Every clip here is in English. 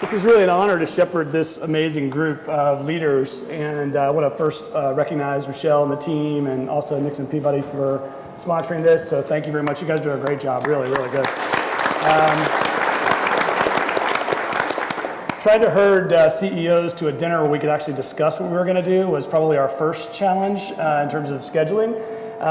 This is really an honor to shepherd this amazing group of leaders, and I want to first recognize Michelle and the team, and also Nixon Peabody for sponsoring this. So thank you very much. You guys do a great job. Really, really good. Tried to herd CEOs to a dinner where we could actually discuss what we were going to do was probably our first challenge in terms of scheduling.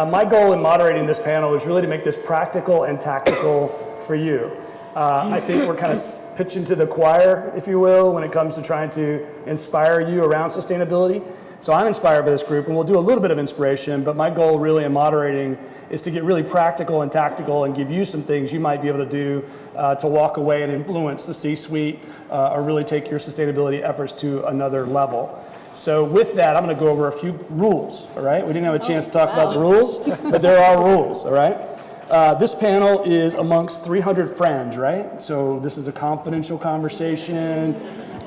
My goal in moderating this panel was really to make this practical and tactical for you. I think we're kind of pitching to the choir, if you will, when it comes to trying to inspire you around sustainability. So I'm inspired by this group, and we'll do a little bit of inspiration, but my goal really in moderating is to get really practical and tactical and give you some things you might be able to do to walk away and influence the C-suite or really take your sustainability efforts to another level. So with that, I'm going to go over a few rules, all right? We didn't have a chance to talk about the rules, but there are rules, all right? This panel is amongst 300 friends, right? So this is a confidential conversation.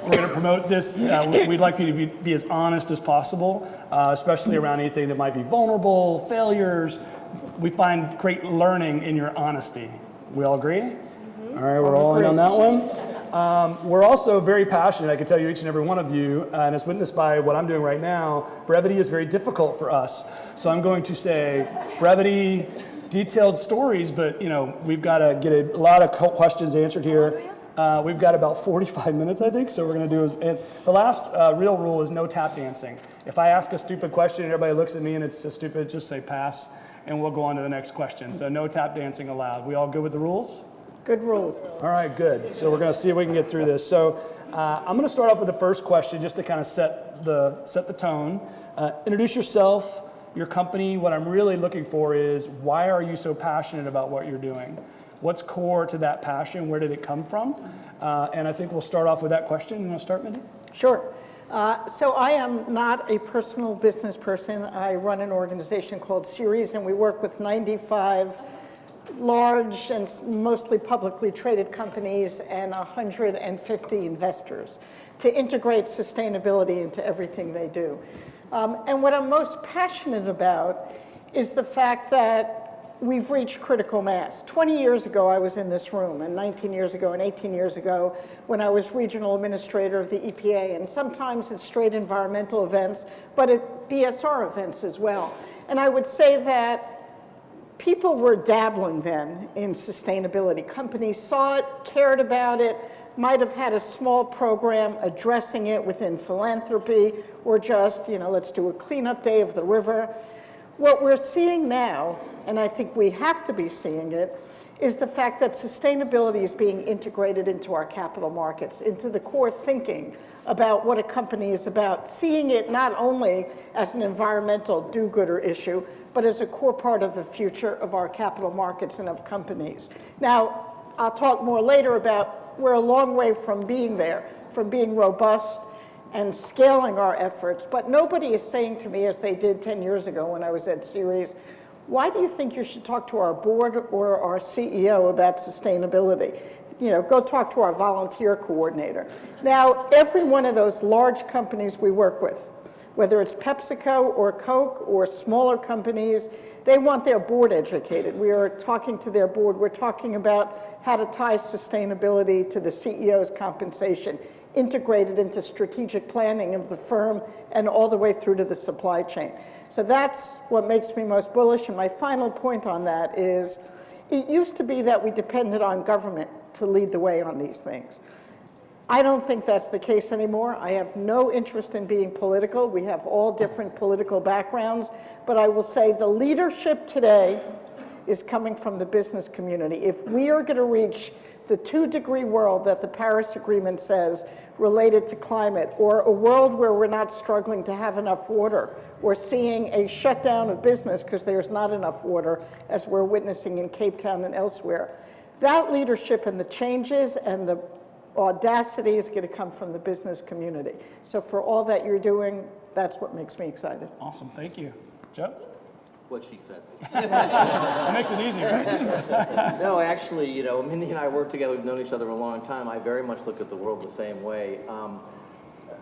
We're going to promote this. We'd like you to be as honest as possible, especially around anything that might be vulnerable, failures. We find great learning in your honesty. We all agree? Mm-hmm. All right, we're all in on that one. We're also very passionate, I can tell you, each and every one of you, and as witnessed by what I'm doing right now, brevity is very difficult for us. So I'm going to say brevity, detailed stories, but we've got to get a lot of questions answered here. We've got about 45 minutes, I think, so we're going to do and the last real rule is no tap dancing. If I ask a stupid question and everybody looks at me and it's so stupid, just say pass, and we'll go on to the next question. So no tap dancing allowed. We all good with the rules? Good rules. All right, good. So we're going to see if we can get through this. So I'm going to start off with the first question just to kind of set the tone. Introduce yourself, your company. What I'm really looking for is why are you so passionate about what you're doing? What's core to that passion? Where did it come from? And I think we'll start off with that question. You want to start, Mindy? Sure. So I am not a personal business person. I run an organization called Ceres, and we work with 95 large and mostly publicly traded companies and 150 investors to integrate sustainability into everything they do. And what I'm most passionate about is the fact that we've reached critical mass. 20 years ago, I was in this room, and 19 years ago and 18 years ago when I was regional administrator of the EPA, and sometimes at straight environmental events, but at BSR events as well. And I would say that people were dabbling then in sustainability. Companies saw it, cared about it, might have had a small program addressing it within philanthropy, or just, let's do a cleanup day of the river. What we're seeing now, and I think we have to be seeing it, is the fact that sustainability is being integrated into our capital markets, into the core thinking about what a company is about, seeing it not only as an environmental do-gooder issue, but as a core part of the future of our capital markets and of companies. Now, I'll talk more later about we're a long way from being there, from being robust and scaling our efforts, but nobody is saying to me, as they did 10 years ago when I was at Ceres, why do you think you should talk to our board or our CEO about sustainability? Go talk to our volunteer coordinator. Now, every one of those large companies we work with, whether it's PepsiCo or Coke or smaller companies, they want their board educated. We are talking to their board. We're talking about how to tie sustainability to the CEO's compensation, integrated into strategic planning of the firm and all the way through to the supply chain. So that's what makes me most bullish. And my final point on that is, it used to be that we depended on government to lead the way on these things. I don't think that's the case anymore. I have no interest in being political. We have all different political backgrounds, but I will say the leadership today is coming from the business community. If we are going to reach the 2-degree world that the Paris Agreement says related to climate, or a world where we're not struggling to have enough water, or seeing a shutdown of business because there's not enough water, as we're witnessing in Cape Town and elsewhere, that leadership and the changes and the audacity is going to come from the business community. So for all that you're doing, that's what makes me excited. Awesome, thank you. Joe? What she said. That makes it easy, right? No, actually, Mindy and I work together. We've known each other a long time. I very much look at the world the same way.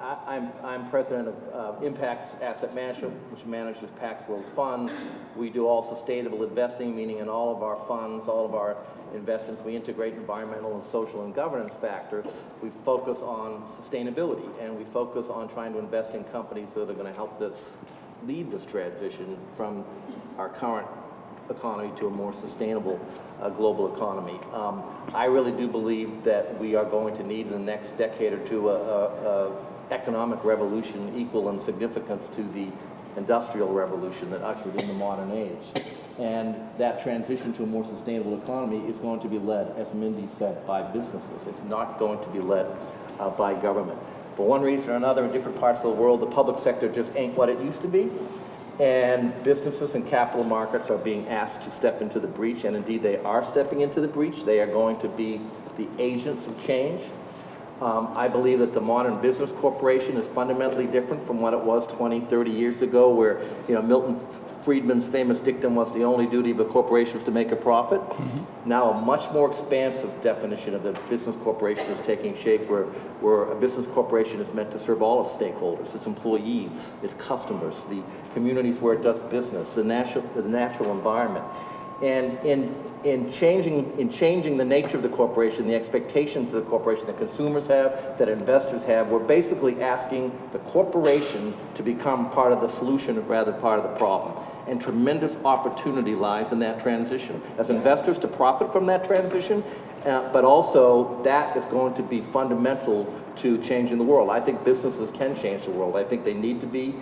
I'm president of Impacts Asset Management, which manages Pax World Funds. We do all sustainable investing, meaning in all of our funds, all of our investments, we integrate environmental and social and governance factors. We focus on sustainability, and we focus on trying to invest in companies that are going to help us lead this transition from our current economy to a more sustainable global economy. I really do believe that we are going to need in the next decade or two a economic revolution equal in significance to the industrial revolution that ushered in the modern age. And that transition to a more sustainable economy is going to be led, as Mindy said, by businesses. It's not going to be led by government. For one reason or another, in different parts of the world, the public sector just ain't what it used to be. And businesses and capital markets are being asked to step into the breach, and indeed they are stepping into the breach. They are going to be the agents of change. I believe that the modern business corporation is fundamentally different from what it was 20, 30 years ago, where Milton Friedman's famous dictum was the only duty of a corporation was to make a profit. Now a much more expansive definition of the business corporation is taking shape, where a business corporation is meant to serve all its stakeholders, its employees, its customers, the communities where it does business, the natural environment. And in changing the nature of the corporation, the expectations of the corporation that consumers have, that investors have, we're basically asking the corporation to become part of the solution rather than part of the problem. And tremendous opportunity lies in that transition. As investors to profit from that transition, but also that is going to be fundamental to changing the world. I think businesses can change the world. I think they need to be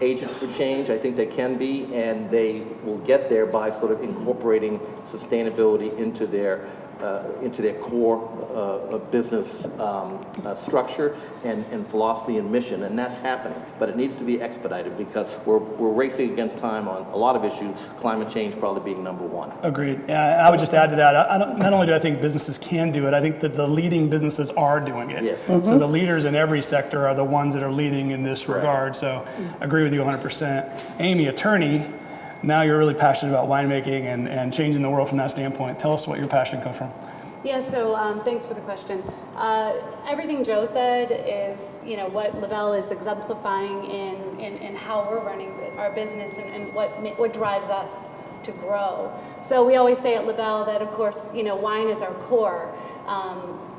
agents for change. I think they can be, and they will get there by sort of incorporating sustainability into their core business structure and philosophy and mission, and that's happening. But it needs to be expedited because we're racing against time on a lot of issues, climate change probably being number one. Agreed. Yeah, I would just add to that, not only do I think businesses can do it, I think that the leading businesses are doing it. Yes. So the leaders in every sector are the ones that are leading in this regard. So I agree with you 100%. Amy, attorney, now you're really passionate about winemaking and changing the world from that standpoint. Tell us what your passion comes from. Yeah, so thanks for the question. Everything Joe said is, what Lavelle is exemplifying in how we're running our business and what drives us to grow. So we always say at Lavelle that, of course, wine is our core.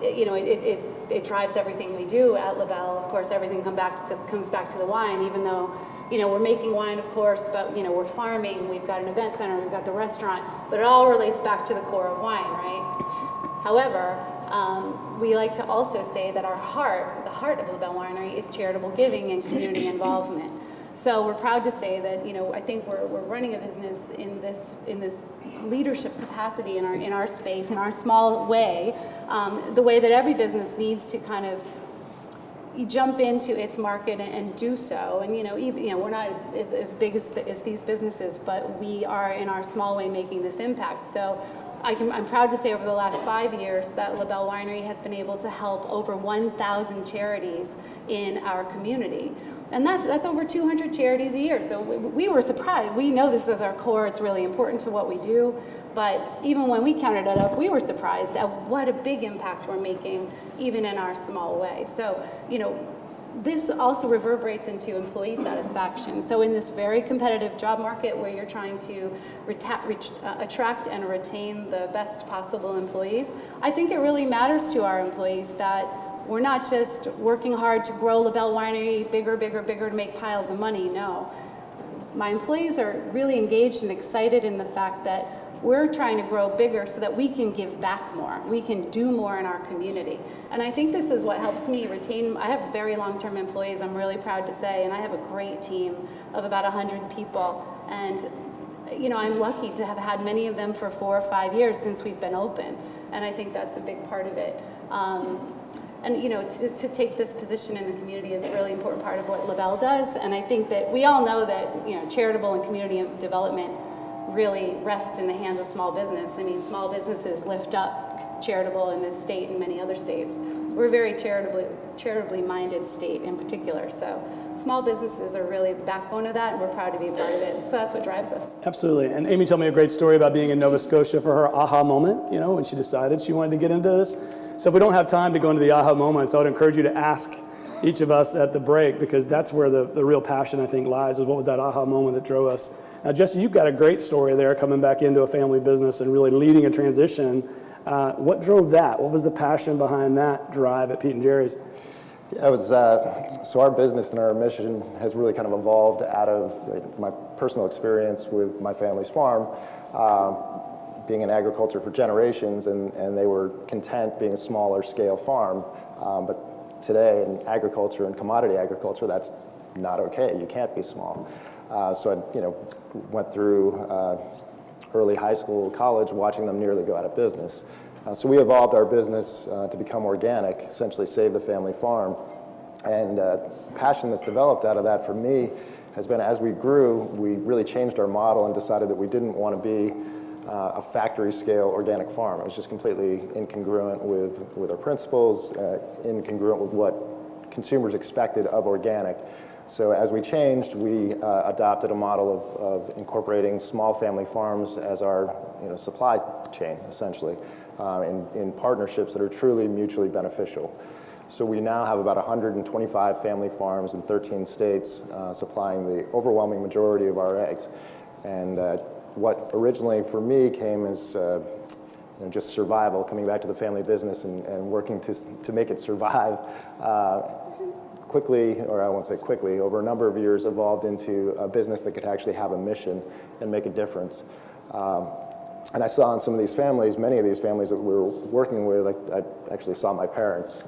It drives everything we do at Lavelle. Of course, everything comes back to the wine, even though we're making wine, of course, but we're farming, we've got an event center, we've got the restaurant, but it all relates back to the core of wine, right? However, we like to also say that the heart of Lavelle Winery is charitable giving and community involvement. So we're proud to say that, I think we're running a business in this leadership capacity in our space, in our small way, the way that every business needs to kind of jump into its market and do so. And we're not as big as these businesses, but we are in our small way making this impact. So I'm proud to say over the last 5 years that Lavelle Winery has been able to help over 1,000 charities in our community. And that's over 200 charities a year. So we were surprised. We know this is our core. It's really important to what we do. But even when we counted it up, we were surprised at what a big impact we're making, even in our small way. So, this also reverberates into employee satisfaction. So in this very competitive job market where you're trying to attract and retain the best possible employees, I think it really matters to our employees that we're not just working hard to grow Lavelle Winery bigger to make piles of money. No. My employees are really engaged and excited in the fact that we're trying to grow bigger so that we can give back more. We can do more in our community. And I think this is what helps me retain. I have very long-term employees, I'm really proud to say, and I have a great team of about 100 people. And I'm lucky to have had many of them for 4 or 5 years since we've been open. And I think that's a big part of it. To take this position in the community is a really important part of what Lavelle does. And I think that we all know that, charitable and community development really rests in the hands of small business. I mean, small businesses lift up charitable in this state and many other states. We're a very charitably minded state in particular. So small businesses are really the backbone of that, and we're proud to be a part of it. So that's what drives us. Absolutely. And Amy told me a great story about being in Nova Scotia for her aha moment, when she decided she wanted to get into this. So if we don't have time to go into the aha moments, I would encourage you to ask each of us at the break, because that's where the real passion, I think, lies, is what was that aha moment that drove us. Now, Jesse, you've got a great story there, coming back into a family business and really leading a transition. What drove that? What was the passion behind that drive at Pete & Jerry's? Yeah, it was, so our business and our mission has really kind of evolved out of my personal experience with my family's farm, being in agriculture for generations, and they were content being a smaller scale farm. But today in agriculture and commodity agriculture, that's not okay. You can't be small. So I went through early high school, college, watching them nearly go out of business. So we evolved our business to become organic, essentially save the family farm. And passion that's developed out of that for me has been, as we grew, we really changed our model and decided that we didn't want to be a factory scale organic farm. It was just completely incongruent with our principles, incongruent with what consumers expected of organic. So as we changed, we adopted a model of incorporating small family farms as our supply chain, essentially, in partnerships that are truly mutually beneficial. So we now have about 125 family farms in 13 states supplying the overwhelming majority of our eggs. And what originally for me came as just survival, coming back to the family business and working to make it survive, quickly, or I won't say quickly, over a number of years evolved into a business that could actually have a mission and make a difference. And I saw in some of these families, many of these families that we were working with, I actually saw my parents,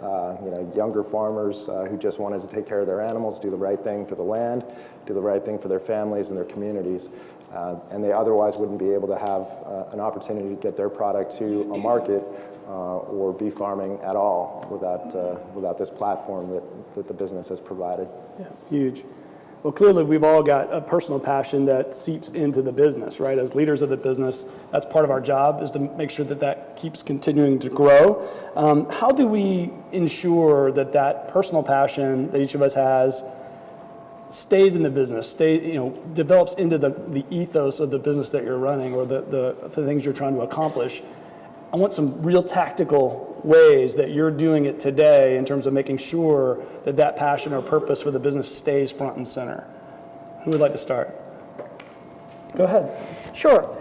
younger farmers who just wanted to take care of their animals, do the right thing for the land, do the right thing for their families and their communities. And they otherwise wouldn't be able to have an opportunity to get their product to a market or be farming at all without this platform that the business has provided. Yeah, huge. Well, clearly we've all got a personal passion that seeps into the business, right? As leaders of the business, that's part of our job, is to make sure that keeps continuing to grow. How do we ensure that personal passion that each of us has stays in the business, develops into the ethos of the business that you're running, or the things you're trying to accomplish? I want some real tactical ways that you're doing it today in terms of making sure that passion or purpose for the business stays front and center. Who would like to start? Go ahead. Sure.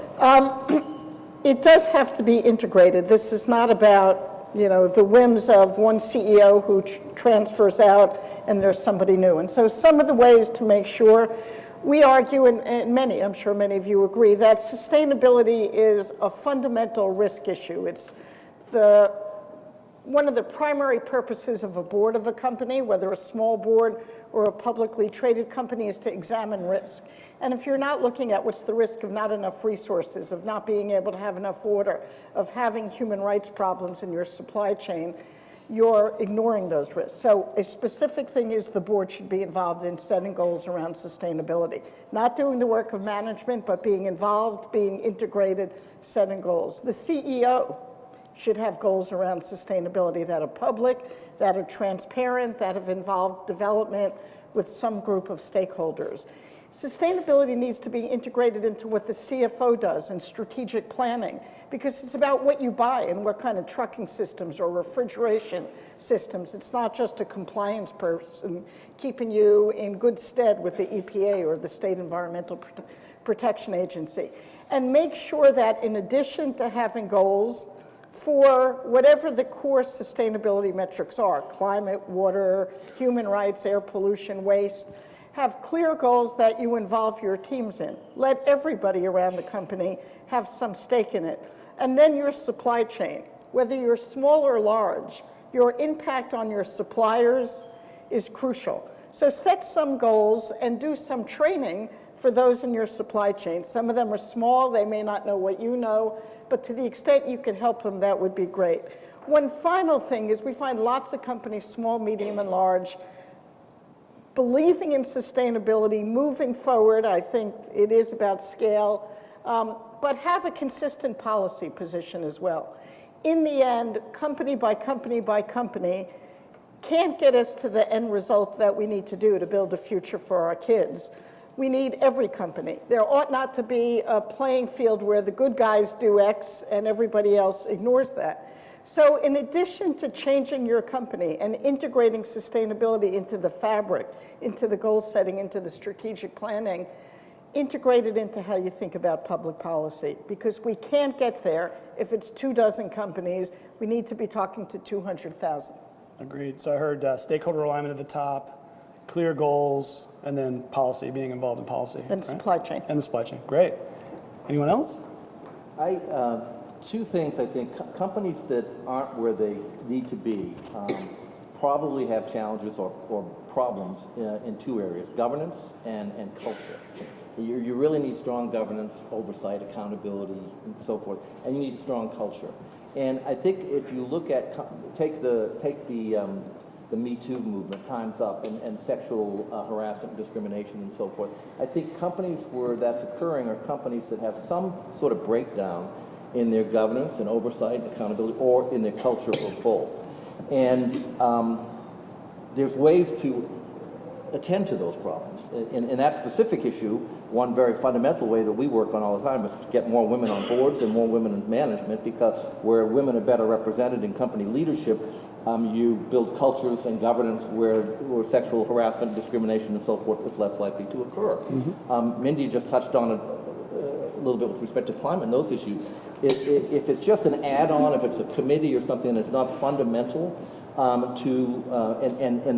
It does have to be integrated. This is not about, the whims of one CEO who transfers out and there's somebody new. And so some of the ways to make sure, we argue, and I'm sure many of you agree, that sustainability is a fundamental risk issue. It's one of the primary purposes of a board of a company, whether a small board or a publicly traded company, is to examine risk. And if you're not looking at what's the risk of not enough resources, of not being able to have enough water, of having human rights problems in your supply chain, you're ignoring those risks. So a specific thing is the board should be involved in setting goals around sustainability. Not doing the work of management, but being involved, being integrated, setting goals. The CEO should have goals around sustainability that are public, that are transparent, that have involved development with some group of stakeholders. Sustainability needs to be integrated into what the CFO does in strategic planning, because it's about what you buy and what kind of trucking systems or refrigeration systems. It's not just a compliance person keeping you in good stead with the EPA or the State Environmental Protection Agency. And make sure that in addition to having goals for whatever the core sustainability metrics are, climate, water, human rights, air pollution, waste, have clear goals that you involve your teams in. Let everybody around the company have some stake in it. And then your supply chain, whether you're small or large, your impact on your suppliers is crucial. So set some goals and do some training for those in your supply chain. Some of them are small, they may not know what you know, but to the extent you can help them, that would be great. One final thing is we find lots of companies, small, medium, and large, believing in sustainability, moving forward. I think it is about scale, but have a consistent policy position as well. In the end, company by company by company can't get us to the end result that we need to do to build a future for our kids. We need every company. There ought not to be a playing field where the good guys do X and everybody else ignores that. So in addition to changing your company and integrating sustainability into the fabric, into the goal setting, into the strategic planning, integrate it into how you think about public policy, because we can't get there if it's 24 companies. We need to be talking to 200,000. Agreed. So I heard stakeholder alignment at the top, clear goals, and then policy, being involved in policy. And right? supply chain. And the supply chain. Great. Anyone else? Two things I think. Companies that aren't where they need to be probably have challenges or problems in two areas, governance and culture. You really need strong governance, oversight, accountability, and so forth, and you need a strong culture. And I think if you look at, take the Me Too movement, Time's Up, and sexual harassment, discrimination, and so forth, I think companies where that's occurring are companies that have some sort of breakdown in their governance and oversight and accountability, or in their culture, or both. And there's ways to attend to those problems. In that specific issue, one very fundamental way that we work on all the time is to get more women on boards and more women in management, because where women are better represented in company leadership, you build cultures and governance where sexual harassment, discrimination, and so forth is less likely to occur. Mindy just touched on it a little bit with respect to climate and those issues. If it's just an add-on, if it's a committee or something that's not fundamental and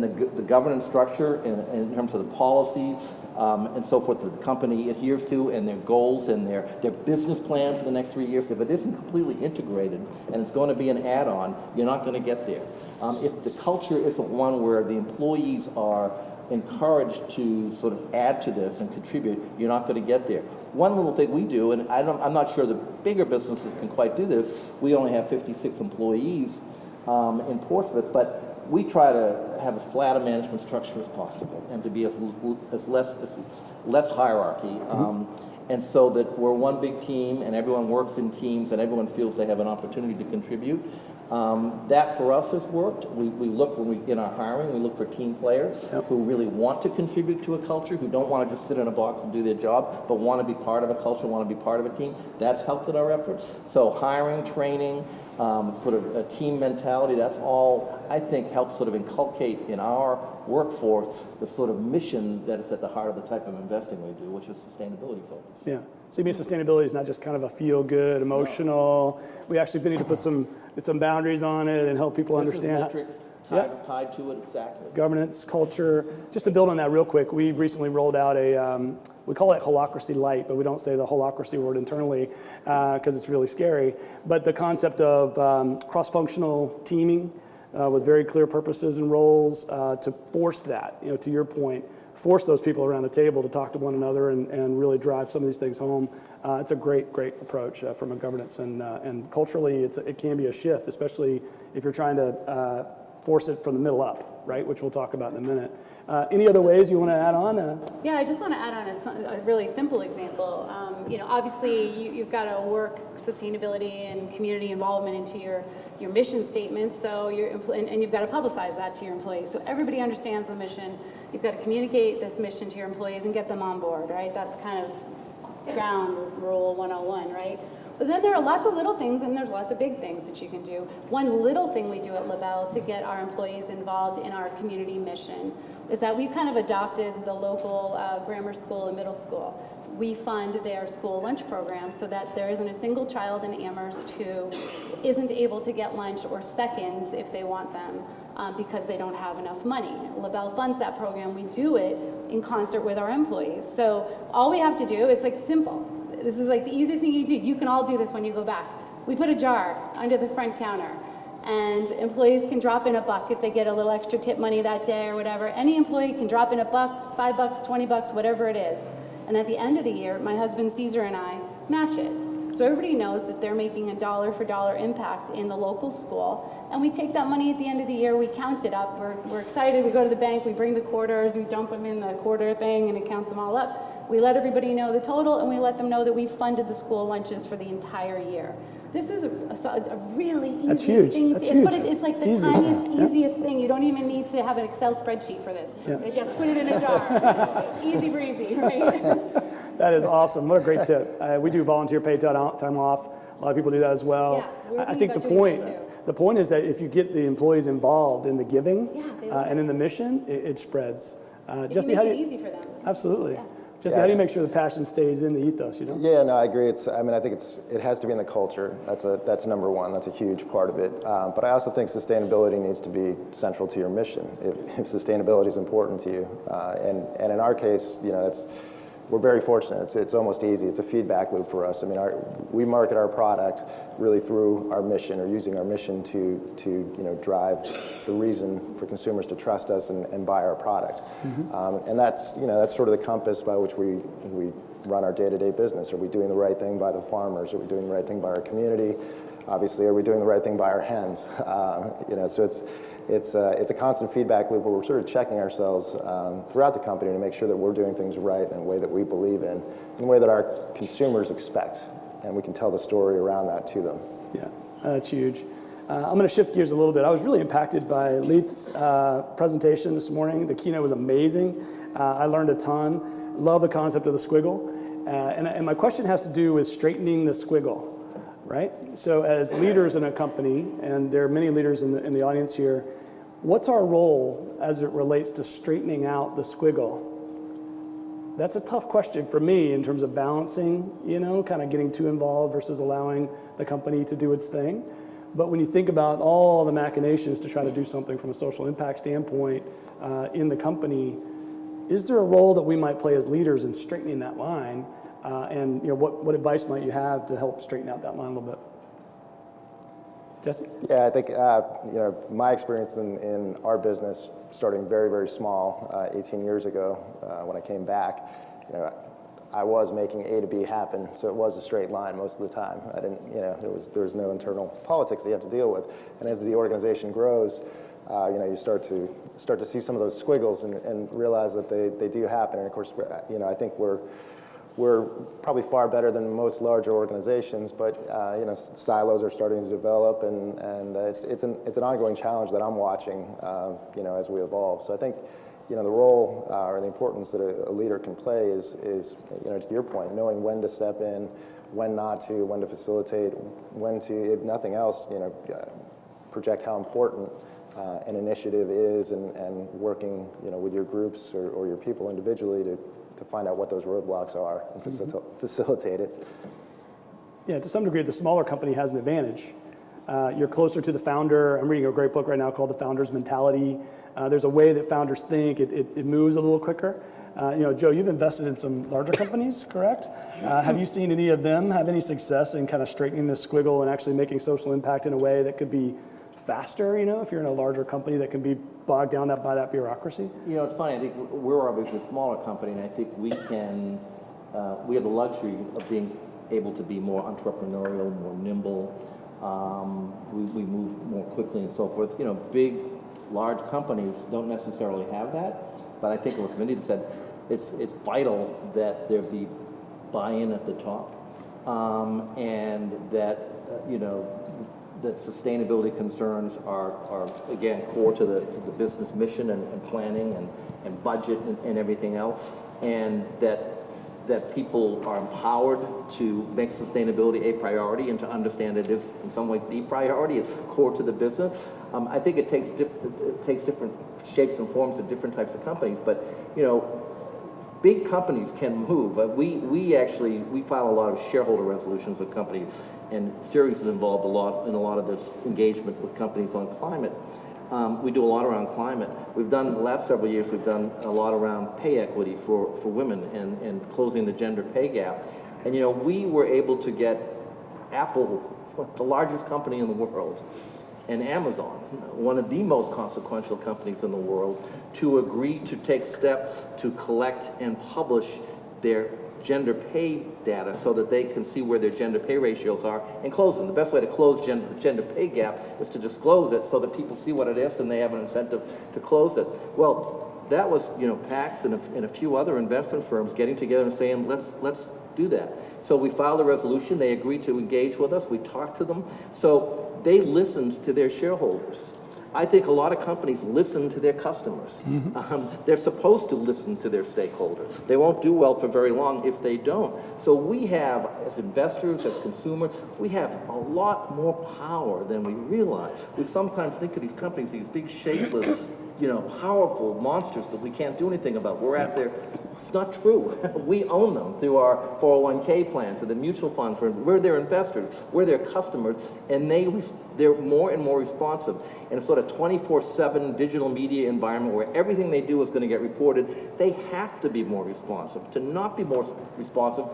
the governance structure in terms of the policies and so forth that the company adheres to, and their goals and their business plan for the next 3 years, if it isn't completely integrated and it's going to be an add-on, you're not going to get there. If the culture isn't one where the employees are encouraged to sort of add to this and contribute, you're not going to get there. One little thing we do, and I'm not sure the bigger businesses can quite do this, we only have 56 employees in Portsmouth, but we try to have as flat a management structure as possible and to be as less hierarchy, and so that we're one big team and everyone works in teams and everyone feels they have an opportunity to contribute. That for us has worked. We look, in our hiring, we look for team players who really want to contribute to a culture, who don't want to just sit in a box and do their job, but want to be part of a culture, want to be part of a team. That's helped in our efforts. So hiring, training, sort of a team mentality, that's all, I think, helps sort of inculcate in our workforce the sort of mission that is at the heart of the type of investing we do, which is sustainability focus. Yeah. So you mean sustainability is not just kind of a feel-good, emotional, we actually need to put some boundaries on it and help people understand. Metrics tied to it, exactly. Governance, culture. Just to build on that real quick, we recently rolled out we call it holacracy light, but we don't say the holacracy word internally because it's really scary. But the concept of cross-functional teaming with very clear purposes and roles to force that, to your point, force those people around the table to talk to one another and really drive some of these things home. It's a great approach from a governance, and culturally it can be a shift, especially if you're trying to force it from the middle up, right, which we'll talk about in a minute. Any other ways you want to add on? Yeah, I just want to add on a really simple example. Obviously you've got to work sustainability and community involvement into your mission statement, so and you've got to publicize that to your employees. So everybody understands the mission. You've got to communicate this mission to your employees and get them on board, right? That's kind of ground rule 101, right? But then there are lots of little things and there's lots of big things that you can do. One little thing we do at LaBelle to get our employees involved in our community mission is that we've kind of adopted the local grammar school and middle school. We fund their school lunch program so that there isn't a single child in Amherst who isn't able to get lunch or seconds if they want them because they don't have enough money. LaBelle funds that program. We do it in concert with our employees. So all we have to do, it's like simple. This is like the easiest thing you do. You can all do this when you go back. We put a jar under the front counter, and employees can drop in $1 if they get a little extra tip money that day or whatever. Any employee can drop in $1, $5, $20, whatever it is. And at the end of the year, my husband Caesar and I match it. So everybody knows that they're making a dollar for dollar impact in the local school. And we take that money at the end of the year, we count it up. We're excited, we go to the bank, we bring the quarters, we dump them in the quarter thing, and it counts them all up. We let everybody know the total, and we let them know that we funded the school lunches for the entire year. This is a really easy That's huge. thing. That's huge. It's like the Easy. tiniest, easiest thing. You don't even need to have an Excel spreadsheet for this. You just put it in a jar. Easy breezy, right? That is awesome. What a great tip. We do volunteer paid time off. A lot of people do that as well. Yeah, I think the point the point is that if you get the employees involved in the giving Yeah, they love and in the mission, it spreads. If Jesse, you how make do it you, easy for them. absolutely. Yeah. Jesse, how do you make sure the passion stays in the ethos, you know? Yeah, no, I agree. I think it has to be in the culture. That's number one. That's a huge part of it. But I also think sustainability needs to be central to your mission. If sustainability is important to you, and in our case, we're very fortunate. It's almost easy. It's a feedback loop for us. I mean, we market our product really through our mission, or using our mission to drive the reason for consumers to trust us and buy our product. And that's sort of the compass by which we run our day-to-day business. Are we doing the right thing by the farmers? Are we doing the right thing by our community? Obviously, are we doing the right thing by our hens? So it's a constant feedback loop where we're sort of checking ourselves throughout the company to make sure that we're doing things right in a way that we believe in a way that our consumers expect, and we can tell the story around that to them. Yeah, that's huge. I'm going to shift gears a little bit. I was really impacted by Leith's presentation this morning. The keynote was amazing. I learned a ton. Love the concept of the squiggle. And my question has to do with straightening the squiggle. Right? So as leaders in a company, and there are many leaders in the audience here, what's our role as it relates to straightening out the squiggle? That's a tough question for me in terms of balancing, kind of getting too involved versus allowing the company to do its thing. But when you think about all the machinations to try to do something from a social impact standpoint in the company, is there a role that we might play as leaders in straightening that line? And what advice might you have to help straighten out that line a little bit? Jesse? Yeah, I think my experience in our business, starting very, very small 18 years ago when I came back, I was making A to B happen, so it was a straight line most of the time. I didn't, there was no internal politics that you have to deal with. And as the organization grows, you start to see some of those squiggles and realize that they do happen. And of course, I think we're probably far better than most larger organizations, but silos are starting to develop, and it's an ongoing challenge that I'm watching, as we evolve. So I think, the role or the importance that a leader can play is to your point, knowing when to step in, when not to, when to facilitate, when to, if nothing else, project how important an initiative is, and working, with your groups or your people individually to find out what those roadblocks are and facilitate it. Yeah, to some degree, the smaller company has an advantage. You're closer to the founder. I'm reading a great book right now called The Founder's Mentality. There's a way that founders think. It moves a little quicker. Joe, you've invested in some larger companies, correct? Have you seen any of them have any success in kind of straightening this squiggle and actually making social impact in a way that could be faster, if you're in a larger company that can be bogged down by that bureaucracy? It's funny, I think we're obviously a smaller company, and I think we have the luxury of being able to be more entrepreneurial, more nimble. We move more quickly and so forth. Big, large companies don't necessarily have that, but I think as Mindy said, it's vital that there be buy-in at the top, and that, that sustainability concerns are again, core to the business mission and planning and budget and everything else, and that people are empowered to make sustainability a priority and to understand it is in some ways the priority. It's core to the business. I think it takes different shapes and forms of different types of companies, but big companies can move. We file a lot of shareholder resolutions with companies, and Ceres is involved a lot of this engagement with companies on climate. We do a lot around climate. We've done, the last several years, we've done a lot around pay equity for women and closing the gender pay gap. And we were able to get Apple, the largest company in the world, and Amazon, one of the most consequential companies in the world, to agree to take steps to collect and publish their gender pay data so that they can see where their gender pay ratios are and close them. The best way to close the gender pay gap is to disclose it so that people see what it is and they have an incentive to close it. Well, that was, PACS and a few other investment firms getting together and saying, let's do that. So we filed a resolution. They agreed to engage with us. We talked to them. So they listened to their shareholders. I think a lot of companies listen to their customers. They're supposed to listen to their stakeholders. They won't do well for very long if they don't. So we have, as investors, as consumers, we have a lot more power than we realize. We sometimes think of these companies, these big, shapeless, powerful monsters that we can't do anything about. We're at their, it's not true. We own them through our 401k plan, through the mutual funds. We're their investors, we're their customers, and they're more and more responsive. In a sort of 24/7 digital media environment where everything they do is going to get reported, they have to be more responsive. To not be more responsive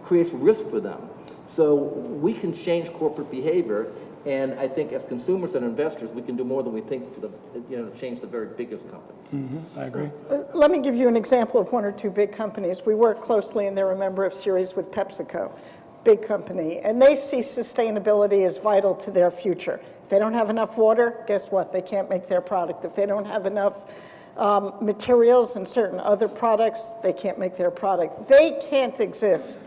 creates risk for them. So we can change corporate behavior. And I think as consumers and investors, we can do more than we think for to change the very biggest companies. I agree. Let me give you an example of one or two big companies. We work closely, and they're a member of series with PepsiCo, big company, and they see sustainability as vital to their future. If they don't have enough water, guess what? They can't make their product. If they don't have enough materials and certain other products, they can't make their product. They can't exist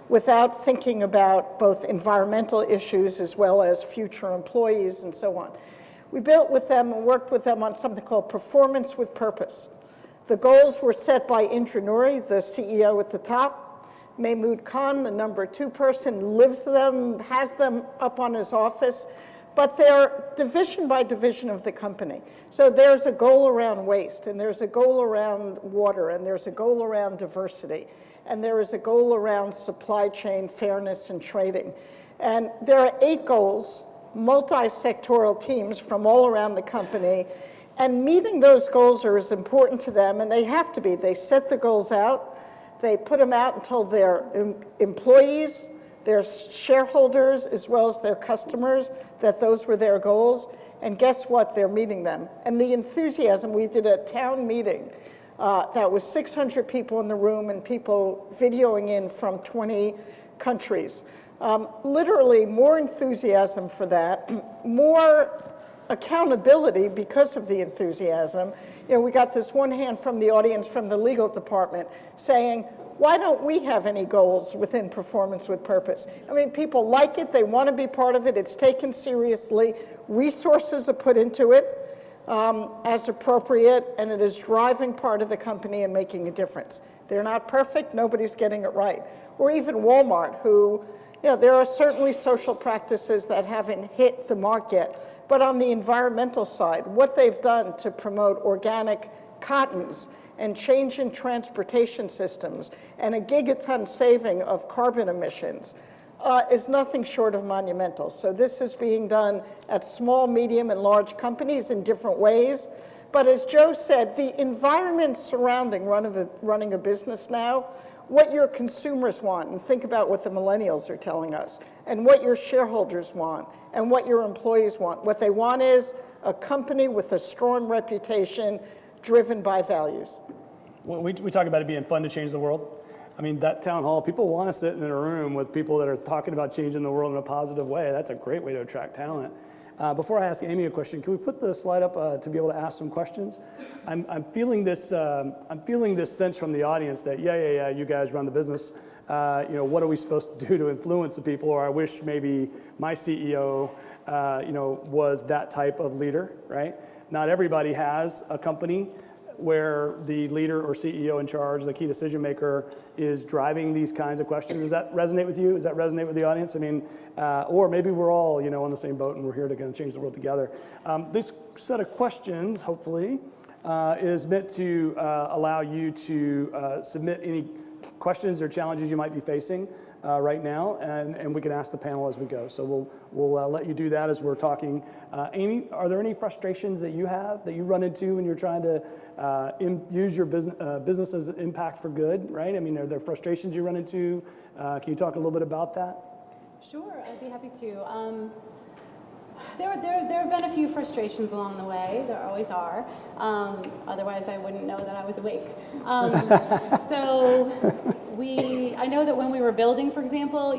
without thinking about both environmental issues as well as future employees and so on. We built with them and worked with them on something called Performance with Purpose. The goals were set by Indra Noory, the CEO at the top. Mahmood Khan, the number 2 person, lives them, has them up on his office, but they're division by division of the company. So there's a goal around waste, and there's a goal around water, and there's a goal around diversity. And there is a goal around supply chain fairness and trading. And there are 8 goals, multi-sectoral teams from all around the company, and meeting those goals are as important to them, and they have to be. They set the goals out, they put them out and told their employees, their shareholders, as well as their customers, that those were their goals, and guess what? They're meeting them. And the enthusiasm, we did a town meeting that was 600 people in the room and people videoing in from 20 countries. Literally more enthusiasm for that, more accountability because of the enthusiasm. We got this one hand from the audience from the legal department saying, why don't we have any goals within Performance with Purpose? I mean, people like it, they want to be part of it, it's taken seriously, resources are put into it as appropriate, and it is driving part of the company and making a difference. They're not perfect, nobody's getting it right. Or even Walmart, who, there are certainly social practices that haven't hit the mark yet, but on the environmental side, what they've done to promote organic cottons and change in transportation systems and a gigaton saving of carbon emissions is nothing short of monumental. So this is being done at small, medium, and large companies in different ways. But as Joe said, the environment surrounding running a business now, what your consumers want, and think about what the millennials are telling us, and what your shareholders want, and what your employees want. What they want is a company with a strong reputation driven by values. Well, we talk about it being fun to change the world. I mean, that town hall, people want to sit in a room with people that are talking about changing the world in a positive way. That's a great way to attract talent. Before I ask Amy a question, can we put the slide up to be able to ask some questions? I'm feeling this sense from the audience that yeah, you guys run the business. What are we supposed to do to influence the people? Or I wish maybe my CEO, was that type of leader, right? Not everybody has a company where the leader or CEO in charge, the key decision maker, is driving these kinds of questions. Does that resonate with you? Does that resonate with the audience? I mean, or maybe we're all, on the same boat and we're here to kind of change the world together. This set of questions, hopefully, is meant to allow you to submit any questions or challenges you might be facing right now, and we can ask the panel as we go. So we'll let you do that as we're talking. Amy, are there any frustrations that you have, that you run into when you're trying to use your business's impact for good, right? I mean, are there frustrations you run into? Can you talk a little bit about that? Sure, I'd be happy to. There have been a few frustrations along the way. There always are. Otherwise, I wouldn't know that I was awake. I know that when we were building, for example,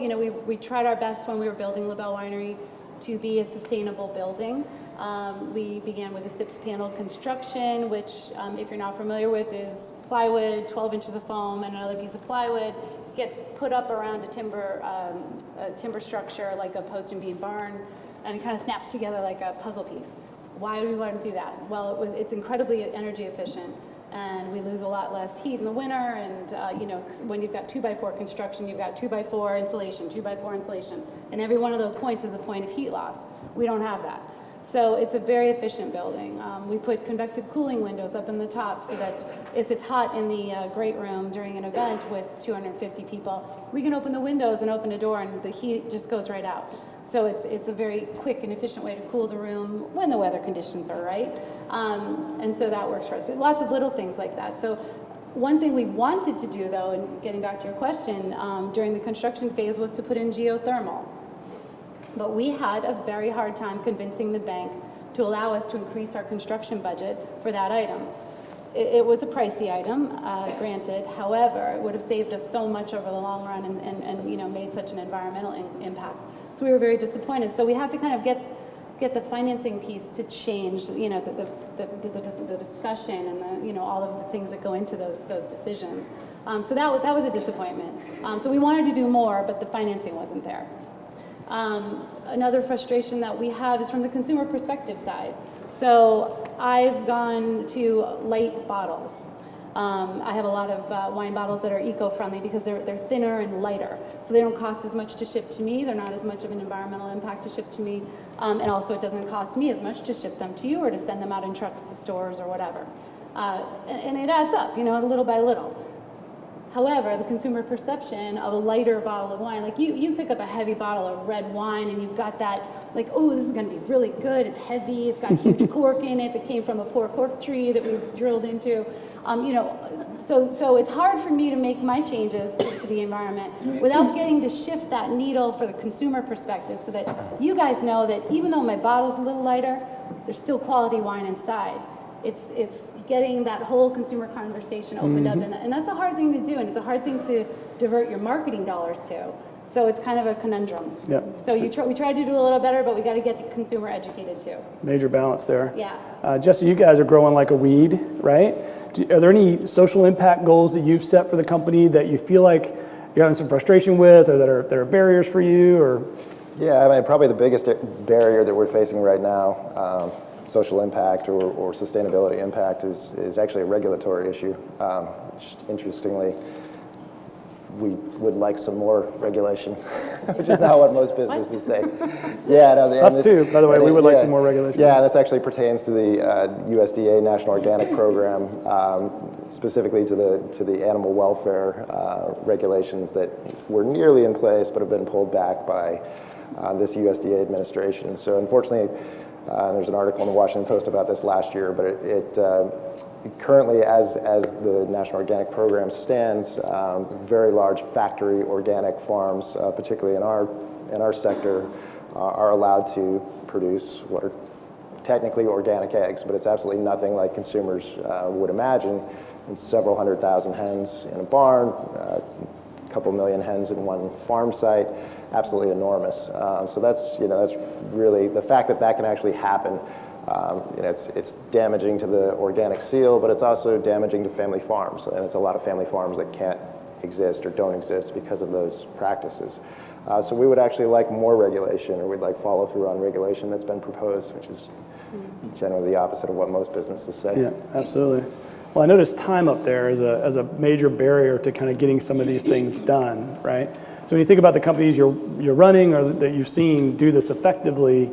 we tried our best when we were building LaBelle Winery to be a sustainable building. We began with a SIPS panel construction, which, if you're not familiar with, is plywood, 12 inches of foam, and another piece of plywood gets put up around a timber structure like a post and beam barn, and it kind of snaps together like a puzzle piece. Why do we want to do that? Well, it's incredibly energy efficient, and we lose a lot less heat in the winter, and when you've got 2x4 construction, you've got 2x4 insulation, 2x4 insulation, and every one of those points is a point of heat loss. We don't have that. So it's a very efficient building. We put convective cooling windows up in the top so that if it's hot in the great room during an event with 250 people, we can open the windows and open a door and the heat just goes right out. So it's a very quick and efficient way to cool the room when the weather conditions are right. And so that works for us. So lots of little things like that. So one thing we wanted to do, though, and getting back to your question, during the construction phase was to put in geothermal. But we had a very hard time convincing the bank to allow us to increase our construction budget for that item. It was a pricey item, granted. However, it would have saved us so much over the long run and made such an environmental impact. So we were very disappointed. So we have to kind of get the financing piece to change, the discussion and all of the things that go into those decisions. So that was a disappointment. So we wanted to do more, but the financing wasn't there. Another frustration that we have is from the consumer perspective side. So I've gone to light bottles. I have a lot of wine bottles that are eco-friendly because they're thinner and lighter. So they don't cost as much to ship to me. They're not as much of an environmental impact to ship to me. And also it doesn't cost me as much to ship them to you or to send them out in trucks to stores or whatever. And it adds up, little by little. However, the consumer perception of a lighter bottle of wine, like you pick up a heavy bottle of red wine and you've got that, like, oh, this is going to be really good. It's heavy. It's got huge cork in it that came from a poor cork tree that we've drilled into. So it's hard for me to make my changes to the environment without getting to shift that needle for the consumer perspective so that you guys know that even though my bottle's a little lighter, there's still quality wine inside. It's getting that whole consumer conversation opened up, and that's a hard thing to do, and it's a hard thing to divert your marketing dollars to. So it's kind of a conundrum. Yep. So we try to do a little better, but we got to get the consumer educated too. Major balance there. Yeah. Jesse, you guys are growing like a weed, right? Are there any social impact goals that you've set for the company that you feel like you're having some frustration with, or that are barriers for you, or? Yeah, I mean, probably the biggest barrier that we're facing right now, social impact or sustainability impact, is actually a regulatory issue. Which, interestingly, we would like some more regulation, which is not what most businesses say. Yeah, no, Us too, by the way, we would like some more regulation. Yeah, this actually pertains to the USDA National Organic Program, specifically to the animal welfare regulations that were nearly in place but have been pulled back by this USDA administration. So unfortunately, there's an article in the Washington Post about this last year, but it currently, as the National Organic Program stands, very large factory organic farms, particularly in our sector, are allowed to produce what are technically organic eggs, but it's absolutely nothing like consumers would imagine. And several 100,000 hens in a barn, a couple million hens in one farm site, absolutely enormous. So that's really the fact that can actually happen. It's damaging to the organic seal, but it's also damaging to family farms, and it's a lot of family farms that can't exist or don't exist because of those practices. So we would actually like more regulation, or we'd like follow through on regulation that's been proposed, which is generally the opposite of what most businesses say. Yeah, absolutely. Well, I noticed time up there as a major barrier to kind of getting some of these things done, right? So when you think about the companies you're running or that you've seen do this effectively,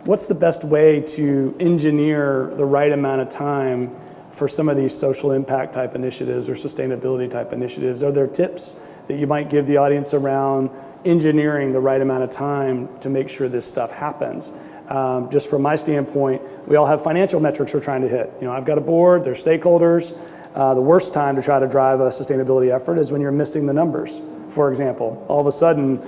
what's the best way to engineer the right amount of time for some of these social impact type initiatives or sustainability type initiatives? Are there tips that you might give the audience around engineering the right amount of time to make sure this stuff happens? Just from my standpoint, we all have financial metrics we're trying to hit. I've got a board, there's stakeholders. The worst time to try to drive a sustainability effort is when you're missing the numbers. For example, all of a sudden,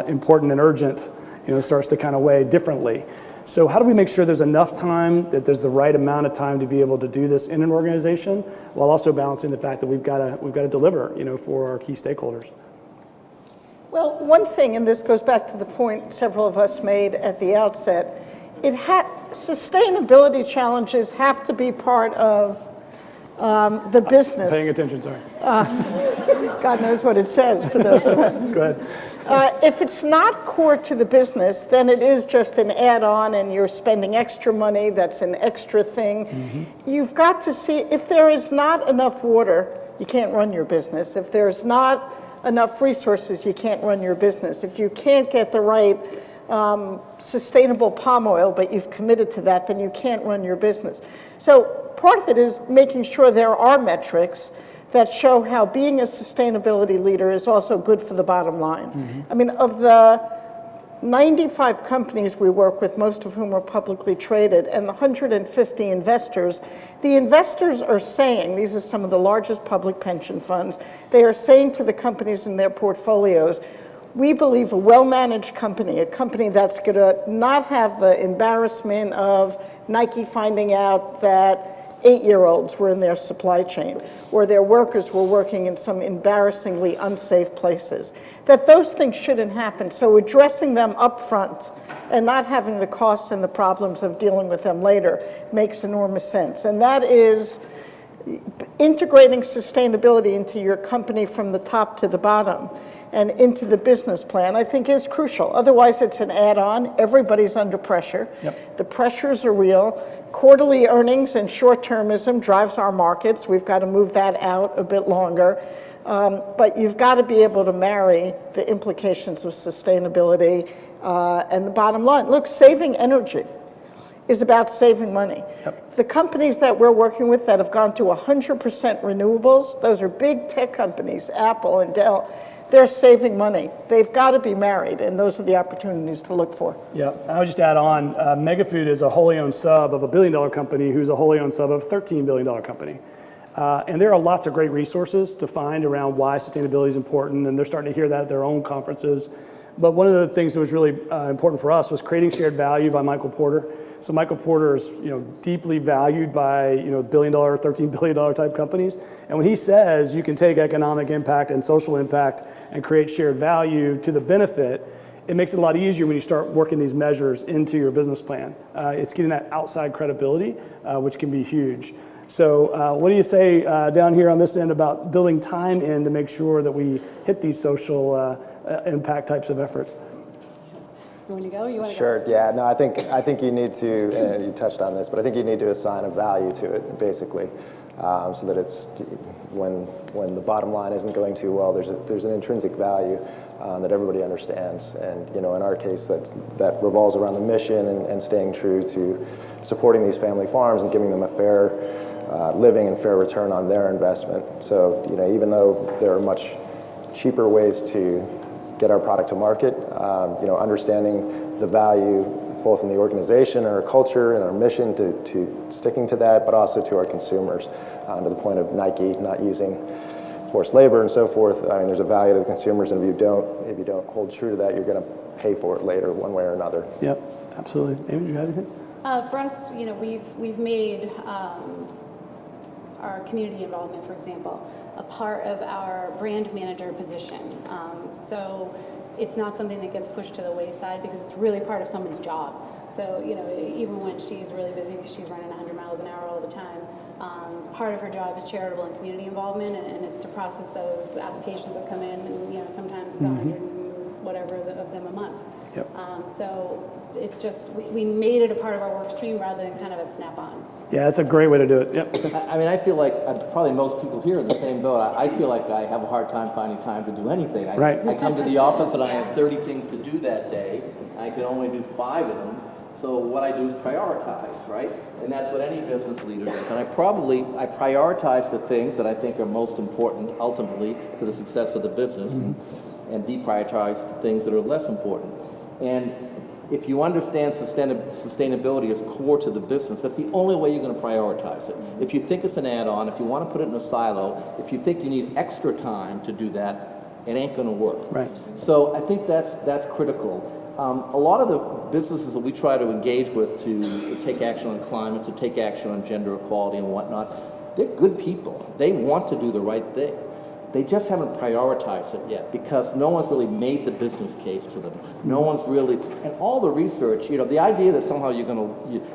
important and urgent starts to kind of weigh differently. So how do we make sure there's enough time, that there's the right amount of time to be able to do this in an organization, while also balancing the fact that we've got to deliver, for our key stakeholders? Well, one thing, and this goes back to the point several of us made at the outset, sustainability challenges have to be part of The business. Paying attention, sorry. God knows what it says for those of us. Go ahead. If it's not core to the business, then it is just an add-on and you're spending extra money, that's an extra thing. You've got to see, if there is not enough water, you can't run your business. If there's not enough resources, you can't run your business. If you can't get the right sustainable palm oil, but you've committed to that, then you can't run your business. So part of it is making sure there are metrics that show how being a sustainability leader is also good for the bottom line. I mean, of the 95 companies we work with, most of whom are publicly traded, and the 150 investors, the investors are saying, these are some of the largest public pension funds, they are saying to the companies in their portfolios, we believe a well-managed company, a company that's going to not have the embarrassment of Nike finding out that 8-year-olds were in their supply chain, or their workers were working in some embarrassingly unsafe places, that those things shouldn't happen. So addressing them up front and not having the costs and the problems of dealing with them later makes enormous sense. And that is integrating sustainability into your company from the top to the bottom and into the business plan, I think is crucial. Otherwise, it's an add-on. Everybody's under pressure. The pressures are real. Quarterly earnings and short-termism drives our markets. We've got to move that out a bit longer. But you've got to be able to marry the implications of sustainability and the bottom line. Look, saving energy is about saving money. The companies that we're working with that have gone to 100% renewables, those are big tech companies, Apple and Dell, they're saving money. They've got to be married, and those are the opportunities to look for. Yeah, I would just add on, Megafood is a wholly owned sub of a $1 billion company who's a wholly owned sub of a $13 billion company. And there are lots of great resources to find around why sustainability is important, and they're starting to hear that at their own conferences. But one of the things that was really important for us was creating shared value by Michael Porter. So Michael Porter is, deeply valued by, $1 billion, $13 billion type companies. And when he says you can take economic impact and social impact and create shared value to the benefit, it makes it a lot easier when you start working these measures into your business plan. It's getting that outside credibility, which can be huge. So what do you say down here on this end about building time in to make sure that we hit these social impact types of efforts? You want to go? You want to Sure. Yeah. No, I think you need to. You touched on this, but I think you need to assign a value to it, basically, so that it's when the bottom line isn't going too well, there's an intrinsic value that everybody understands, and in our case, that revolves around the mission and staying true to supporting these family farms and giving them a fair living and fair return on their investment. So even though there are much cheaper ways to get our product to market, understanding the value both in the organization and our culture and our mission to sticking to that, but also to our consumers, to the point of Nike not using forced labor and so forth. I mean, there's a value to the consumers, and if you don't hold true to that, you're going to pay for it later, one way or another. Yep, absolutely. Amy, do you have anything? For us, we've made our community involvement, for example, a part of our brand manager position. So it's not something that gets pushed to the wayside because it's really part of someone's job. So, even when she's really busy because she's running 100 miles an hour all the time, part of her job is charitable and community involvement, and it's to process those applications that come in, and sometimes it's 100 and whatever of them a month. Yep. So it's just, we made it a part of our work stream rather than kind of a snap-on. Yeah, that's a great way to do it. Yep. I mean, I feel like probably most people here are in the same boat. I feel like I have a hard time finding time to do anything. Right. I come to the office and I have 30 things to do that day. I can only do 5 of them. So what I do is prioritize, right? And that's what any business leader does. And I prioritize the things that I think are most important ultimately to the success of the business, and deprioritize the things that are less important. And if you understand sustainability as core to the business, that's the only way you're going to prioritize it. If you think it's an add-on, if you want to put it in a silo, if you think you need extra time to do that, it ain't going to work. Right. So I think that's critical. A lot of the businesses that we try to engage with to take action on climate, to take action on gender equality and whatnot, they're good people. They want to do the right thing. They just haven't prioritized it yet because no one's really made the business case to them. No one's really, and all the research, the idea that somehow you're going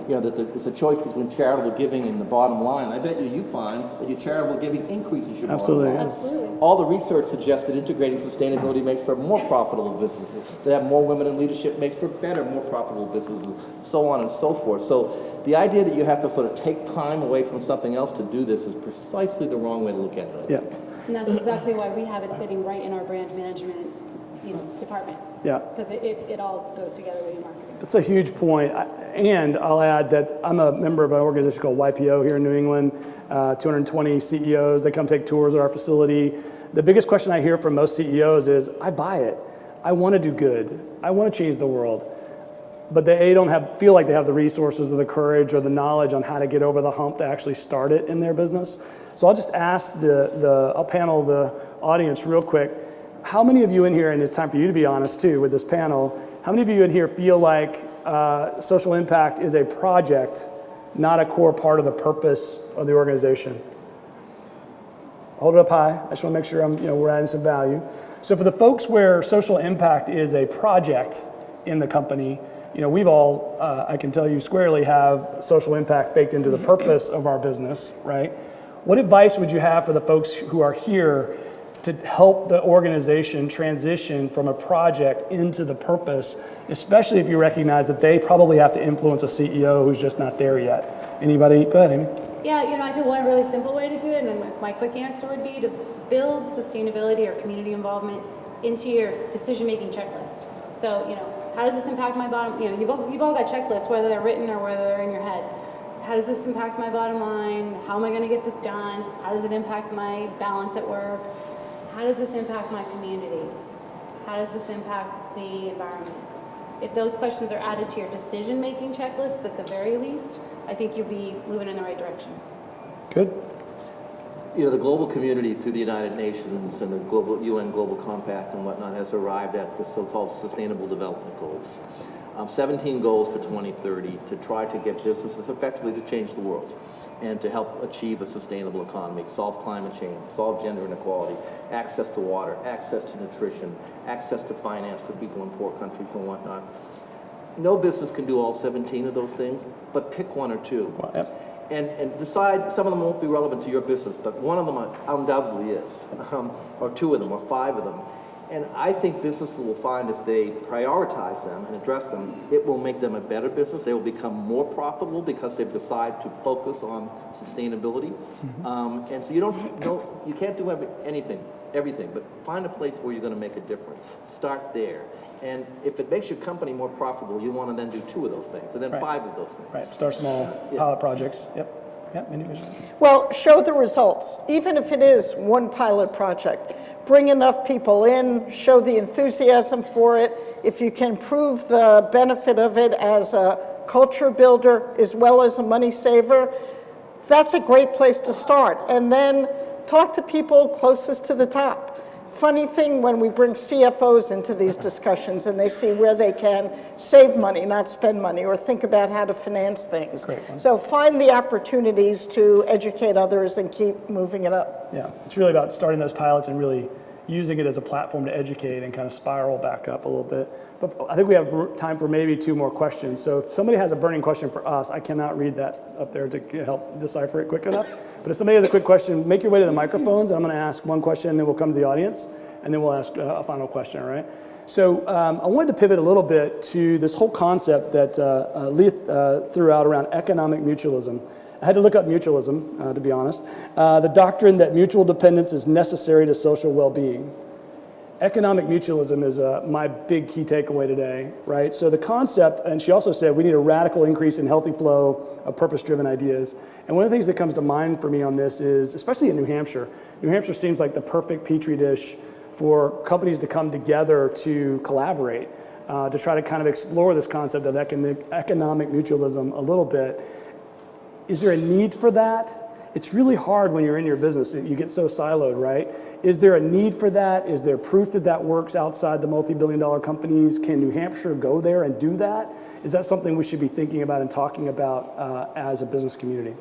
to, that there's a choice between charitable giving and the bottom line, I bet you find that your charitable giving increases your Absolutely, bottom line. Absolutely. All the research suggests that integrating sustainability makes for more profitable businesses. That have more women in leadership makes for better, more profitable businesses, so on and so forth. So the idea that you have to sort of take time away from something else to do this is precisely the wrong way to look at it. Yeah. And that's exactly why we have it sitting right in our brand management, department. Yeah. Because it all goes together with your marketing. It's a huge point. And I'll add that I'm a member of an organization called YPO here in New England, 220 CEOs. They come take tours at our facility. The biggest question I hear from most CEOs is, I buy it. I want to do good. I want to change the world. But they don't feel like they have the resources or the courage or the knowledge on how to get over the hump to actually start it in their business. So I'll just ask I'll panel the audience real quick. How many of you in here, and it's time for you to be honest too with this panel, how many of you in here feel like social impact is a project, not a core part of the purpose of the organization? Hold it up high. I just want to make sure we're adding some value. So for the folks where social impact is a project in the company, we've all, I can tell you squarely, have social impact baked into the purpose of our business, right? What advice would you have for the folks who are here to help the organization transition from a project into the purpose, especially if you recognize that they probably have to influence a CEO who's just not there yet? Anybody? Go ahead, Amy. Yeah, I think one really simple way to do it, and my quick answer would be to build sustainability or community involvement into your decision-making checklist. So, how does this impact my bottom? You've all got checklists, whether they're written or whether they're in your head. How does this impact my bottom line? How am I going to get this done? How does it impact my balance at work? How does this impact my community? How does this impact the environment? If those questions are added to your decision-making checklists at the very least, I think you'll be moving in the right direction. Good. The global community through the United Nations and the global UN Global Compact and whatnot has arrived at the so-called Sustainable Development Goals. 17 goals for 2030 to try to get businesses effectively to change the world and to help achieve a sustainable economy, solve climate change, solve gender inequality, access to water, access to nutrition, access to finance for people in poor countries and whatnot. No business can do all 17 of those things, but pick one or two. Well, yep. And decide, some of them won't be relevant to your business, but one of them undoubtedly is, or two of them, or five of them. And I think businesses will find if they prioritize them and address them, it will make them a better business. They will become more profitable because they've decided to focus on sustainability. And so you can't do everything, but find a place where you're going to make a difference. Start there. And if it makes your company more profitable, you want to then do two of those things, and then Right. 5 of those things. Right. Start small, pilot projects. Yep. Yep. Individual. Well, show the results, even if it is one pilot project. Bring enough people in, show the enthusiasm for it. If you can prove the benefit of it as a culture builder as well as a money saver, that's a great place to start. And then talk to people closest to the top. Funny thing when we bring CFOs into these discussions and they see where they can save money, not spend money, or think about how to finance things. So find the opportunities to educate others and keep moving it up. Yeah, it's really about starting those pilots and really using it as a platform to educate and kind of spiral back up a little bit. But I think we have time for maybe 2 more questions. So if somebody has a burning question for us, I cannot read that up there to help decipher it quick enough. But if somebody has a quick question, make your way to the microphones. I'm going to ask one question, and then we'll come to the audience, and then we'll ask a final question, all right? So I wanted to pivot a little bit to this whole concept that Lee threw out around economic mutualism. I had to look up mutualism, to be honest. The doctrine that mutual dependence is necessary to social well-being. Economic mutualism is my big key takeaway today, right? So the concept, and she also said we need a radical increase in healthy flow of purpose-driven ideas. And one of the things that comes to mind for me on this is, especially in New Hampshire seems like the perfect petri dish for companies to come together to collaborate, to try to kind of explore this concept of economic mutualism a little bit. Is there a need for that? It's really hard when you're in your business. You get so siloed, right? Is there a need for that? Is there proof that that works outside the multi-billion-dollar companies? Can New Hampshire go there and do that? Is that something we should be thinking about and talking about as a business community?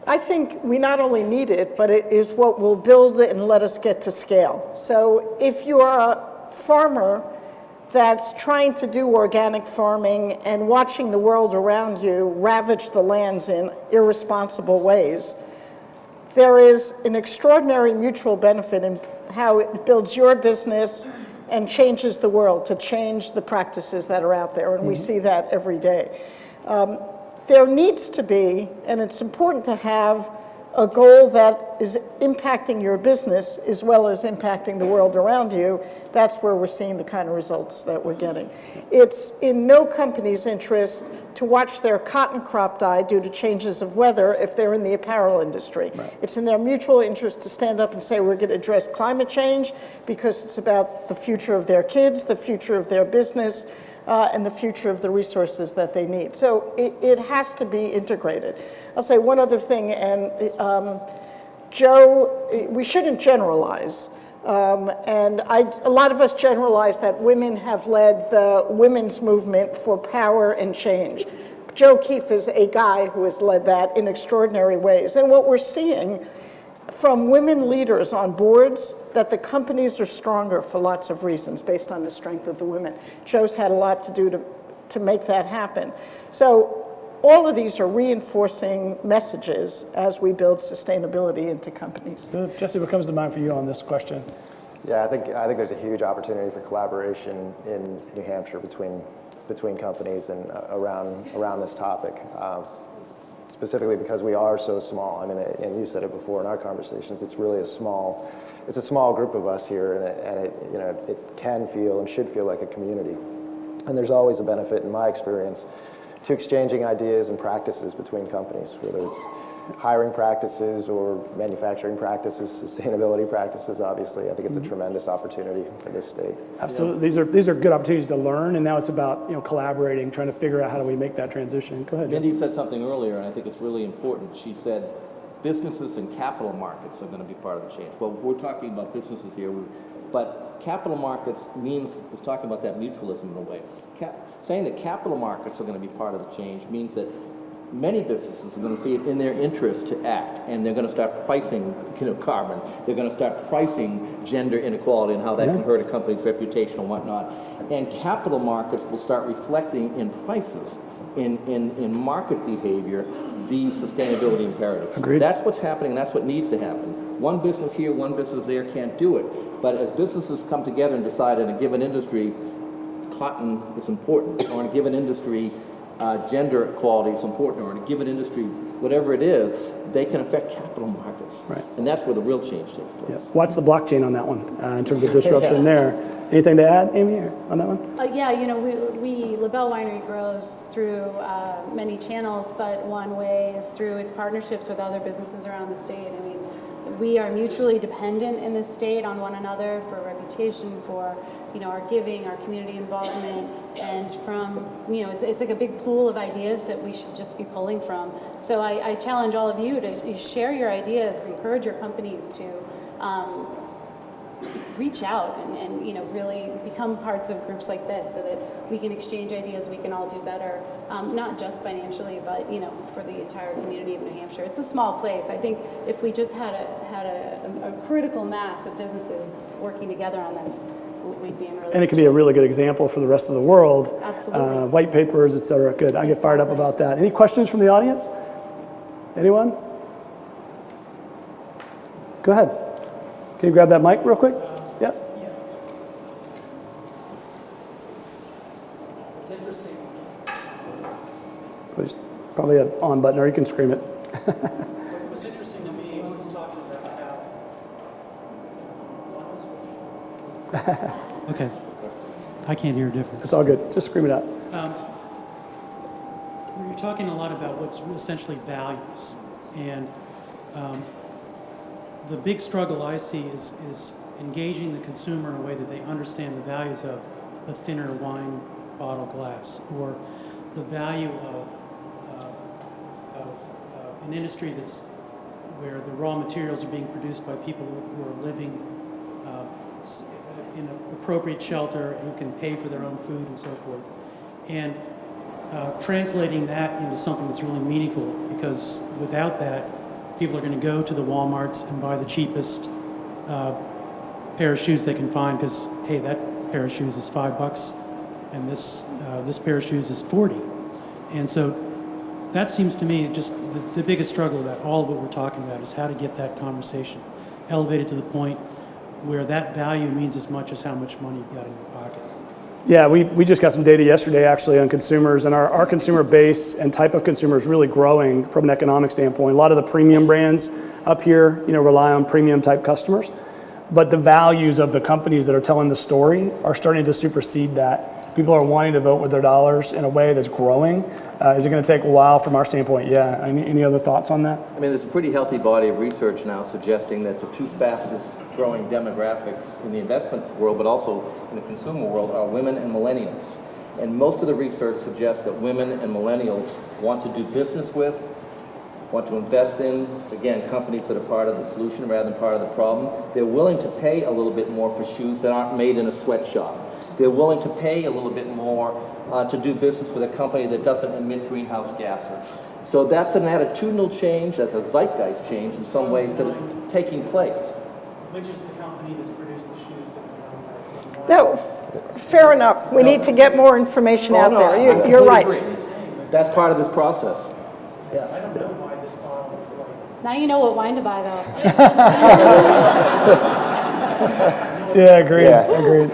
I think we not only need it, but it is what will build it and let us get to scale. So if you are a farmer that's trying to do organic farming and watching the world around you ravage the lands in irresponsible ways, there is an extraordinary mutual benefit in how it builds your business and changes the world to change the practices that are out there, and we see that every day. There needs to be, and it's important to have, a goal that is impacting your business as well as impacting the world around you. That's where we're seeing the kind of results that we're getting. It's in no company's interest to watch their cotton crop die due to changes of weather if they're in the apparel industry. Right. It's in their mutual interest to stand up and say we're going to address climate change because it's about the future of their kids, the future of their business, and the future of the resources that they need. So it has to be integrated. I'll say one other thing, and Joe, we shouldn't generalize. And a lot of us generalize that women have led the women's movement for power and change. Joe Keefe is a guy who has led that in extraordinary ways. And what we're seeing from women leaders on boards, that the companies are stronger for lots of reasons based on the strength of the women. Joe's had a lot to do to make that happen. So all of these are reinforcing messages as we build sustainability into companies. Jesse, what comes to mind for you on this question? Yeah, I think there's a huge opportunity for collaboration in New Hampshire between companies and around this topic. Specifically because we are so small. I mean, and you said it before in our conversations. It's really a small group of us here, and it can feel and should feel like a community. And there's always a benefit, in my experience, to exchanging ideas and practices between companies, whether it's hiring practices or manufacturing practices, sustainability practices. Obviously, I think it's a tremendous opportunity for this state. Absolutely, these are good opportunities to learn, and now it's about collaborating, trying to figure out how do we make that transition. Go ahead, Jim. Mindy said something earlier, and I think it's really important. She said businesses and capital markets are going to be part of the change. Well, we're talking about businesses here, but capital markets is talking about that mutualism in a way. Saying that capital markets are going to be part of the change means that many businesses are going to see it in their interest to act, and they're going to start pricing carbon. They're going to start pricing gender inequality and how that can hurt a company's reputation and whatnot. And capital markets will start reflecting in prices, in market behavior, these sustainability imperatives. Agreed. That's what's happening. That's what needs to happen. One business here, one business there can't do it. But as businesses come together and decide in a given industry, cotton is important, or in a given industry, gender equality is important, or in a given industry, whatever it is, they can affect capital markets. Right. And that's where the real change takes place. Yeah. Watch the blockchain on that one in terms of disruption there. Anything to add, Amy, on that one? Yeah, we LaBelle Winery grows through many channels, but one way is through its partnerships with other businesses around the state. I mean, we are mutually dependent in the state on one another for reputation, for our giving, our community involvement, and from it's like a big pool of ideas that we should just be pulling from. So I challenge all of you to share your ideas, encourage your companies to reach out and really become parts of groups like this, so that we can exchange ideas, we can all do better, not just financially, but for the entire community of New Hampshire. It's a small place. I think if we just had a critical mass of businesses working together on this, we'd be in really. And it could be a really good example for the rest of the world. Absolutely. White papers, et cetera. Good. I get fired up about that. Any questions from the audience? Anyone? Go ahead. Can you grab that mic real quick? Yeah. It's interesting. There's probably an on button, or you can scream it. What was interesting to me was talking about how. Okay. I can't hear a difference. It's all good. Just scream it out. You're talking a lot about what's essentially values, and the big struggle I see is engaging the consumer in a way that they understand the values of a thinner wine bottle glass, or the value of an industry that's where the raw materials are being produced by people who are living in appropriate shelter, who can pay for their own food and so forth, and translating that into something that's really meaningful, because without that, people are going to go to the Walmarts and buy the cheapest pair of shoes they can find because, hey, that pair of shoes is $5 and this pair of shoes is 40. And so that seems to me just the biggest struggle about all of what we're talking about is how to get that conversation elevated to the point where that value means as much as how much money you've got in your pocket. Yeah, we just got some data yesterday actually on consumers, and our consumer base and type of consumer is really growing from an economic standpoint. A lot of the premium brands up here, rely on premium type customers, but the values of the companies that are telling the story are starting to supersede that. People are wanting to vote with their dollars in a way that's growing. Is it going to take a while from our standpoint? Yeah. Any other thoughts on that? I mean, there's a pretty healthy body of research now suggesting that the two fastest growing demographics in the investment world, but also in the consumer world, are women and millennials. And most of the research suggests that women and millennials want to do business with, want to invest in, again, companies that are part of the solution rather than part of the problem. They're willing to pay a little bit more for shoes that aren't made in a sweatshop. They're willing to pay a little bit more to do business with a company that doesn't emit greenhouse gases. So that's an attitudinal change, that's a zeitgeist change in some ways that is taking place. Which is the company that's produced the shoes that we No, fair enough. We need to get more information out there. I You're right. completely agree. That's part of this process. I don't know why this bottle is like. Now you know what wine to buy, though. Yeah, agreed. Agreed.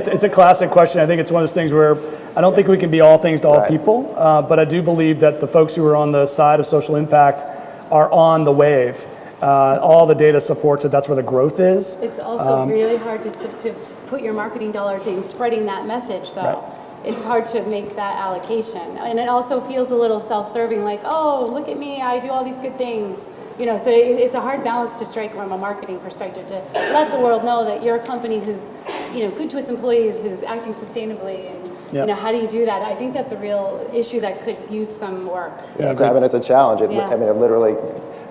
It's a classic question. I think it's one of those things where I don't think we can be all things to all people, but I do believe that the folks who are on the side of social impact are on the wave. All the data supports that that's where the growth is. It's also really hard to put your marketing dollars in spreading that message, though. Right. It's hard to make that allocation. And it also feels a little self-serving, like, oh, look at me, I do all these good things. So it's a hard balance to strike from a marketing perspective to let the world know that you're a company who's, good to its employees, who's acting sustainably, and how do you do that? I think that's a real issue that could use some work. Yeah, it's a challenge. It literally,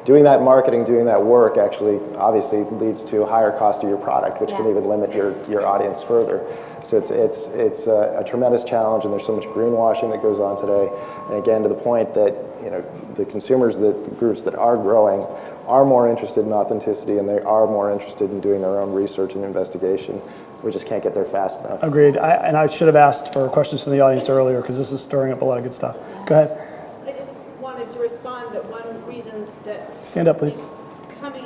doing that marketing, doing that work actually obviously leads to a higher cost of your product, which can even limit your audience further. So it's a tremendous challenge, and there's so much greenwashing that goes on today. And again, to the point that the consumers, the groups that are growing, are more interested in authenticity, and they are more interested in doing their own research and investigation. We just can't get there fast enough. Agreed. I should have asked for questions from the audience earlier because this is stirring up a lot of good stuff. Go ahead. I just wanted to respond that one reason that Stand up, please. becoming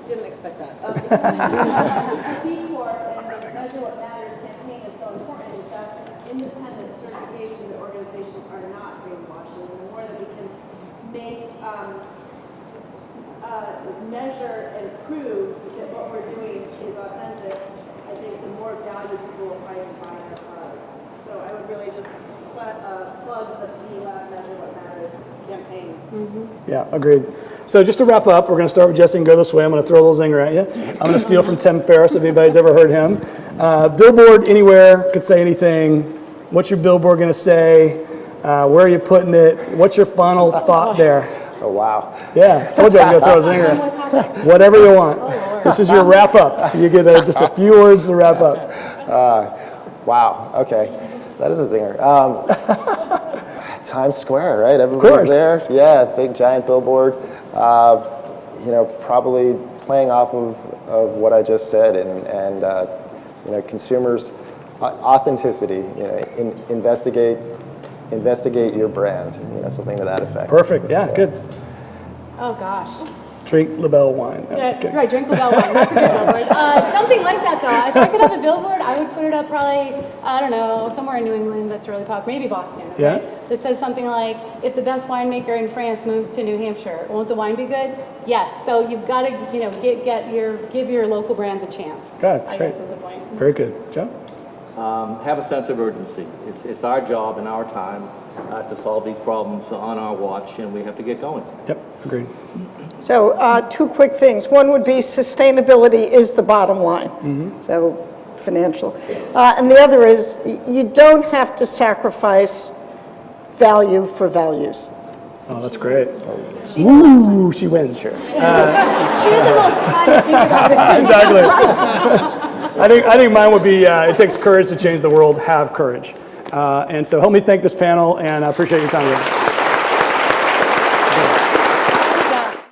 didn't expect that. The B Corp and the Measure What Matters campaign is so important is that independent certification that organizations are not greenwashing. The more that we can make, measure and prove that what we're doing is authentic, I think the more value people will find in buying our products. So I would really just plug the B-Lab Measure What Matters campaign. Yeah, agreed. So just to wrap up, we're going to start with Jesse and go this way. I'm going to throw a little zinger at you. I'm going to steal from Tim Ferriss if anybody's ever heard him. Billboard anywhere could say anything. What's your billboard going to say? Where are you putting it? What's your final thought there? Oh, wow. Yeah, I told you I was going to throw a zinger. Whatever you want. This is your wrap up. You get just a few words to wrap up. Wow. Okay. That is a zinger. Times Square, right? Everybody's there. Yeah, big giant billboard. Probably playing off of what I just said, and consumers, authenticity. Investigate your brand. Something to that effect. Perfect. Yeah, good. Oh, gosh. Drink LaBelle wine. No, just kidding. Right, drink LaBelle wine. That's a good billboard. Something like that, though. If I could have a billboard, I would put it up probably, I don't know, somewhere in New England that's really popular. Maybe Boston, okay? Yeah. That says something like, if the best winemaker in France moves to New Hampshire, won't the wine be good? Yes. So you've got to, give your local brands a chance. Good, that's I great. guess is the point. Very good. Joe? Have a sense of urgency. It's our job and our time to solve these problems on our watch, and we have to get going. Yep, agreed. So two quick things. One would be sustainability is the bottom line. So financial. And the other is you don't have to sacrifice value for values. Oh, that's great. Ooh, she wins. Sure. She had the most time to think about it. Exactly. I think mine would be, it takes courage to change the world, have courage. And so help me thank this panel, and I appreciate your time today.